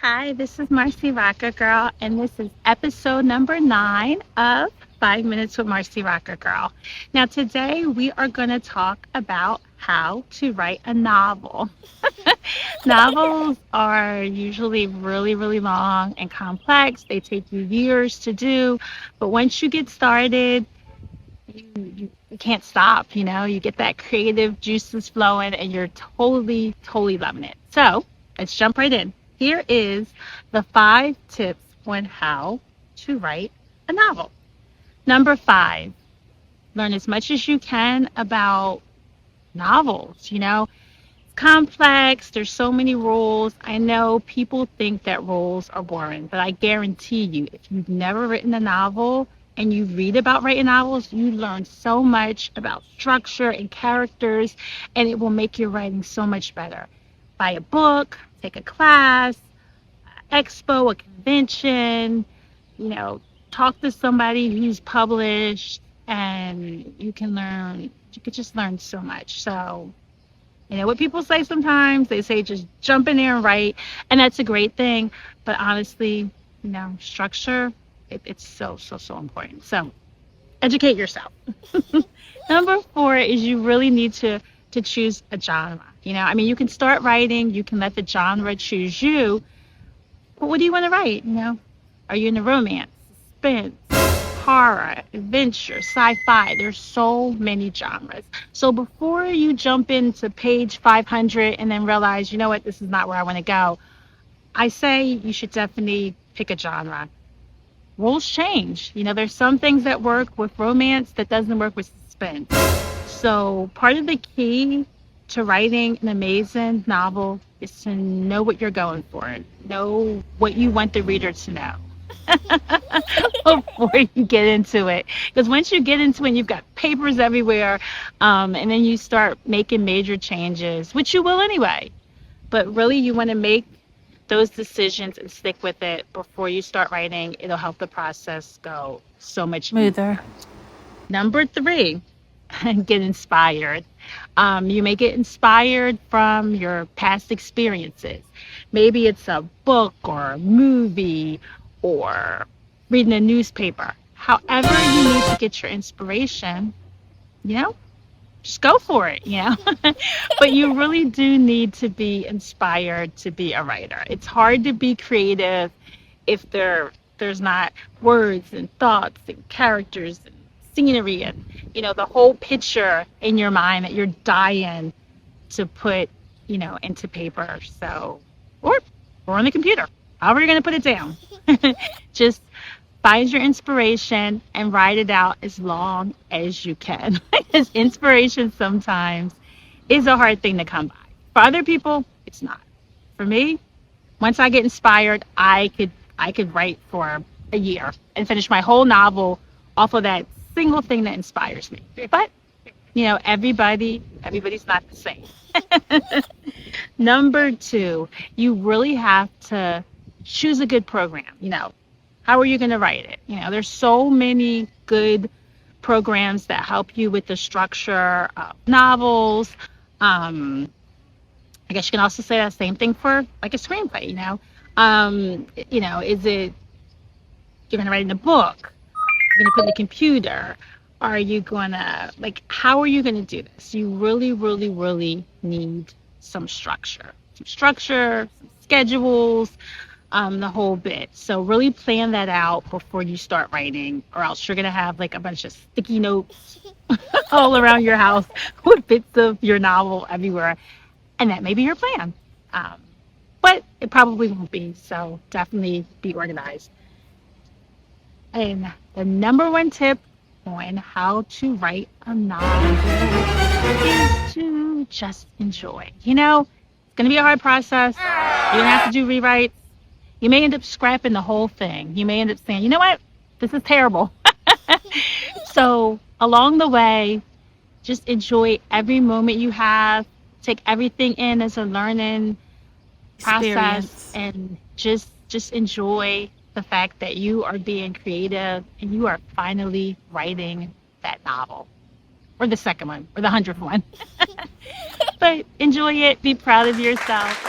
Hi, this is Marcy Rocker Girl, and this is episode number 9 of 5 Minutes with Marcy Rocker Girl. Now, today we are going to talk about how to write a novel. Novels are usually really, really long and complex. They take you years to do, but once you get started, you can't stop. You get that creative juices flowing, and you're totally, totally loving it. So let's jump right in. Here is the 5 tips on how to write a novel. Number 5, learn as much as you can about novels. It's complex. There's so many rules. I know people think that rules are boring, but I guarantee you, if you've never written a novel and you read about writing novels, you learn so much about structure and characters, and it will make your writing so much better. Buy a book, take a class, expo, a convention, you know, talk to somebody who's published, and you could just learn so much. So, what people say sometimes, they say just jump in there and write, and that's a great thing. But honestly, structure, it's so, so, so important. So educate yourself. Number 4 is you really need to choose a genre. You can start writing, you can let the genre choose you, but what do you want to write? Are you into romance, suspense, horror, adventure, sci-fi? There's so many genres. So before you jump into page 500 and then realize, you know what, this is not where I want to go, I say you should definitely pick a genre. Rules change. There's some things that work with romance that doesn't work with suspense. So part of the key to writing an amazing novel is to know what you're going for, know what you want the reader to know before you get into it. Because once you get into it, you've got papers everywhere, and then you start making major changes, which you will anyway. But really, you want to make those decisions and stick with it before you start writing. It'll help the process go so much easier. Smoother. Number 3, get inspired. You may get inspired from your past experiences. Maybe it's a book or a movie or reading a newspaper. However, you need to get your inspiration, you know, just go for it. But you really do need to be inspired to be a writer. It's hard to be creative if there's not words and thoughts and characters and scenery and the whole picture in your mind that you're dying to put into paper. So or on the computer, however you're going to put it down. Just find your inspiration and write it out as long as you can. Because inspiration sometimes is a hard thing to come by. For other people, it's not. For me, once I get inspired, I could write for a year and finish my whole novel off of that single thing that inspires me. But everybody's not the same. Number 2, you really have to choose a good program. How are you going to write it? There's so many good programs that help you with the structure of novels. Um, I guess you can also say that same thing for like a screenplay. Is it you're going to write in a book? You're going to put in the computer? Are you going to, how are you going to do this? You really, really, really need some structure. Some schedules, the whole bit. So really plan that out before you start writing, or else you're going to have like a bunch of sticky notes all around your house with bits of your novel everywhere. And that may be your plan. Um, but it probably won't be. So definitely be organized. And the number 1 tip on how to write a novel is to just enjoy. It's going to be a hard process. You're going to have to do rewrites. You may end up scrapping the whole thing. You may end up saying, you know what? This is terrible. So along the way, just enjoy every moment you have. Take everything in as a learning process, Experience. and just enjoy the fact that you are being creative and you are finally writing that novel, or the second one, or the 100th one. But enjoy it, be proud of yourself,